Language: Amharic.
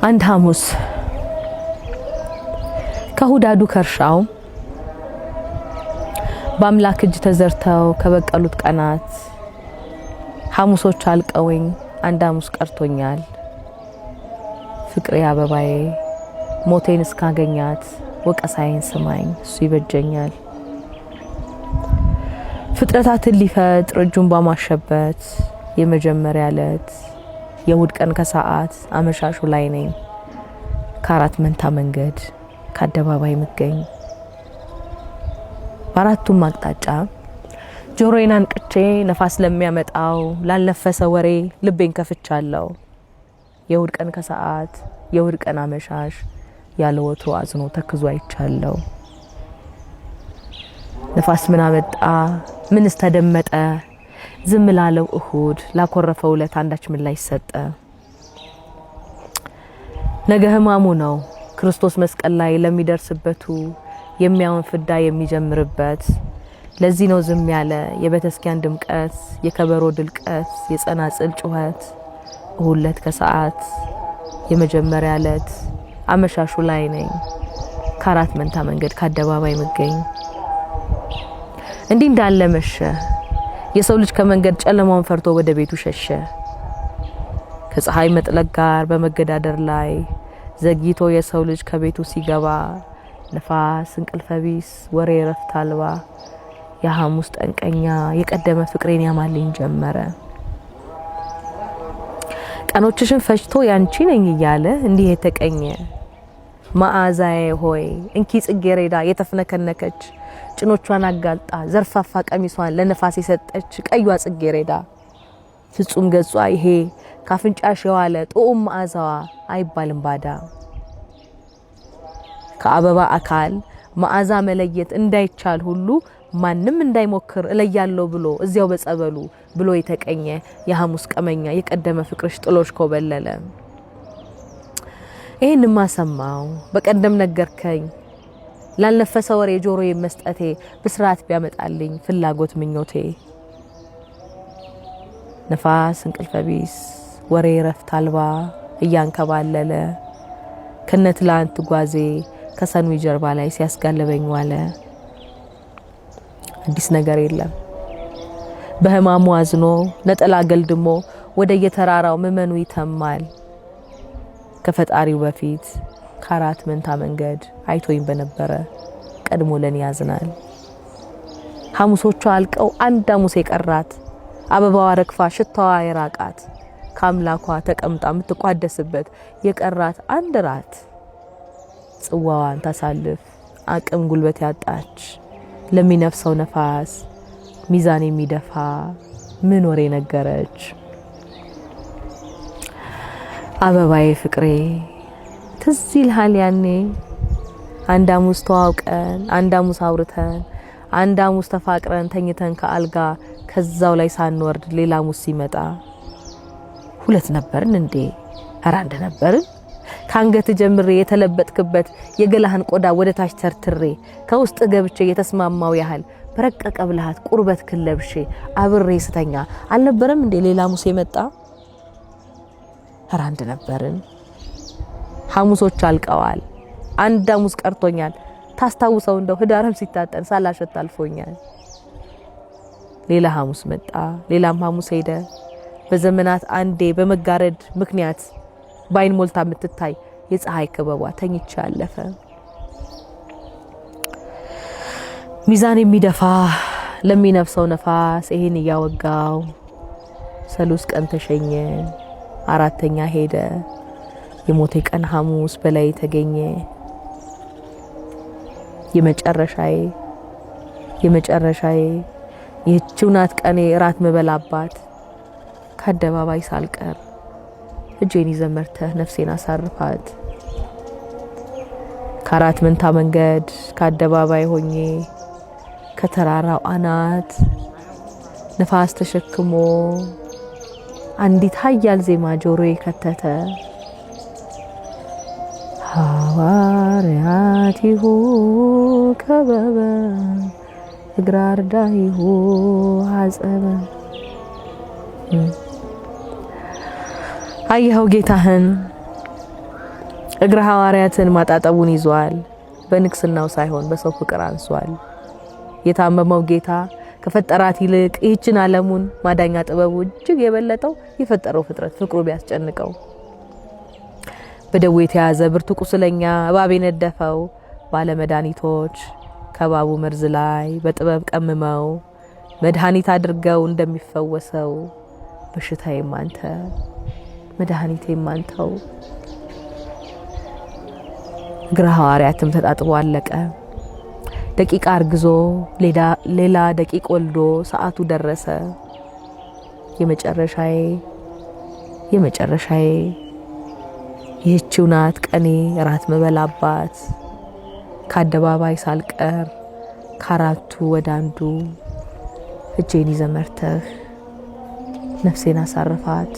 አንድ ሐሙስ ከሁዳዱ ከርሻው በአምላክ እጅ ተዘርተው ከበቀሉት ቀናት ሐሙሶች አልቀውኝ አንድ ሐሙስ ቀርቶኛል። ፍቅሬ አበባዬ ሞቴን እስካገኛት ወቀሳዬን ስማኝ እሱ ይበጀኛል። ፍጥረታትን ሊፈጥር እጁን ባማሸበት የመጀመሪያ ዕለት የእሁድ ቀን ከሰዓት አመሻሹ ላይ ነኝ። ከአራት መንታ መንገድ ከአደባባይ ምገኝ በአራቱም አቅጣጫ ጆሮዬን አንቅቼ ነፋስ ለሚያመጣው ላልነፈሰ ወሬ ልቤን ከፍቻለሁ። የእሁድ ቀን ከሰዓት የእሁድ ቀን አመሻሽ ያለ ወትሮ አዝኖ ተክዞ አይቻለሁ። ነፋስ ምን አመጣ ምንስ ተደመጠ? ዝም ላለው እሁድ ላኮረፈው ዕለት አንዳች ምላሽ ሰጠ። ነገ ሕማሙ ነው ክርስቶስ መስቀል ላይ ለሚደርስበቱ የሚያውን ፍዳ የሚጀምርበት። ለዚህ ነው ዝም ያለ የቤተክርስቲያን ድምቀት፣ የከበሮ ድልቀት፣ የጸናጽል ጩኸት። እሁድ ዕለት ከሰዓት የመጀመሪያ ዕለት አመሻሹ ላይ ነኝ። ከአራት መንታ መንገድ ከአደባባይ ምገኝ እንዲህ እንዳለ መሸ። የሰው ልጅ ከመንገድ ጨለማውን ፈርቶ ወደ ቤቱ ሸሸ። ከፀሐይ መጥለቅ ጋር በመገዳደር ላይ ዘግይቶ የሰው ልጅ ከቤቱ ሲገባ ነፋስ እንቅልፈ ቢስ ወሬ ረፍት አልባ የሐሙስ ጠንቀኛ የቀደመ ፍቅሬን ያማልኝ ጀመረ። ቀኖችሽን ፈጅቶ ያንቺ ነኝ እያለ እንዲህ የተቀኘ መዓዛዬ ሆይ እንኪ ጽጌረዳ የተፍነከነከች ጭኖቿን አጋልጣ ዘርፋፋ ቀሚሷን ለነፋስ የሰጠች ቀዩዋ ጽጌረዳ ፍጹም ገጿ ይሄ ካፍንጫሽ የዋለ ጦም መዓዛዋ አይባልም ባዳ። ከአበባ አካል መዓዛ መለየት እንዳይቻል ሁሉ ማንም እንዳይሞክር እለያለሁ ብሎ እዚያው በጸበሉ ብሎ የተቀኘ የሐሙስ ቀመኛ የቀደመ ፍቅርሽ ጥሎሽ ኮበለለ። ይሄንማ ሰማው በቀደም ነገርከኝ ላልነፈሰ ወሬ ጆሮዬ መስጠቴ ብስራት ቢያመጣልኝ ፍላጎት ምኞቴ። ነፋስ እንቅልፈ ቢስ ወሬ ረፍት አልባ እያንከባለለ ከነትላንት ጓዜ ከሰኑይ ጀርባ ላይ ሲያስጋለበኝ ዋለ። አዲስ ነገር የለም በህማሙ አዝኖ ነጠላ ገልድሞ ወደ የተራራው ምመኑ ይተማል። ከፈጣሪው በፊት ከአራት መንታ መንገድ አይቶኝ በነበረ ቀድሞ ለኔ ያዝናል። ሐሙሶቿ አልቀው አንድ ሐሙስ የቀራት አበባዋ ረግፋ ሽታዋ የራቃት ከአምላኳ ተቀምጣ የምትቋደስበት የቀራት አንድ ራት ጽዋዋን ታሳልፍ አቅም ጉልበት ያጣች ለሚነፍሰው ነፋስ ሚዛን የሚደፋ ምን ወሬ ነገረች? አበባዬ ፍቅሬ ትዝ ይልሃል ያኔ አንድ ሐሙስ ተዋውቀን አንድ ሐሙስ አውርተን አንድ ሐሙስ ተፋቅረን ተኝተን ከአልጋ ከዛው ላይ ሳንወርድ ሌላ ሐሙስ ሲመጣ ሁለት ነበርን እንዴ? ኧረ አንድ ነበርን። ካንገት ጀምሬ የተለበጥክበት የገላህን ቆዳ ወደ ታች ተርትሬ ከውስጥ ገብቼ የተስማማው ያህል በረቀቀ ብልሃት ቁርበት ክለብሼ አብሬ ስተኛ አልነበረም እንዴ ሌላ ሐሙስ የመጣ? ኧረ አንድ ነበርን። ሐሙሶች አልቀዋል አንድ ሐሙስ ቀርቶኛል። ታስታውሰው እንደው ህዳርም ሲታጠን ሳላሸት አልፎኛል። ሌላ ሐሙስ መጣ ሌላም ሐሙስ ሄደ። በዘመናት አንዴ በመጋረድ ምክንያት ባይን ሞልታ የምትታይ የፀሐይ ክበቧ ተኝቻ አለፈ። ሚዛን የሚደፋ ለሚነፍሰው ነፋስ ይሄን እያወጋው ሰሉስ ቀን ተሸኘ አራተኛ ሄደ። የሞቴ ቀን ሐሙስ በላይ ተገኘ። የመጨረሻዬ ይህችው ናት ቀኔ ራት መበላባት ከአደባባይ ሳልቀር እጄን ይዘመርተህ ነፍሴን አሳርፋት። ከአራት መንታ መንገድ ከአደባባይ ሆኜ ከተራራው አናት ነፋስ ተሸክሞ አንዲት ኃያል ዜማ ጆሮዬ ከተተ። ሐዋርያቲሁ ከበበ እግራርዳይሁ አጸበ። አየኸው ጌታህን እግረ ሐዋርያትን ማጣጠቡን ይዟል። በንግስናው ሳይሆን በሰው ፍቅር አንሷል። የታመመው ጌታ ከፈጠራት ይልቅ ይህችን ዓለሙን ማዳኛ ጥበቡ እጅግ የበለጠው የፈጠረው ፍጥረት ፍቅሩ ቢያስጨንቀው በደዌ የተያዘ ብርቱ ቁስለኛ እባብ የነደፈው ባለመድኃኒቶች ከባቡ መርዝ ላይ በጥበብ ቀምመው መድኃኒት አድርገው እንደሚፈወሰው በሽታዬም አንተ መድኃኒቴም አንተው። እግረ ሐዋርያትም ተጣጥቦ አለቀ። ደቂቃ አርግዞ ሌላ ደቂቅ ወልዶ ሰዓቱ ደረሰ። የመጨረሻዬ ይህችው ናት ቀኔ ራት መበላባት ከአደባባይ ሳልቀር ከአራቱ ወደ አንዱ እጄን ይዘህ መርተህ ነፍሴን አሳርፋት።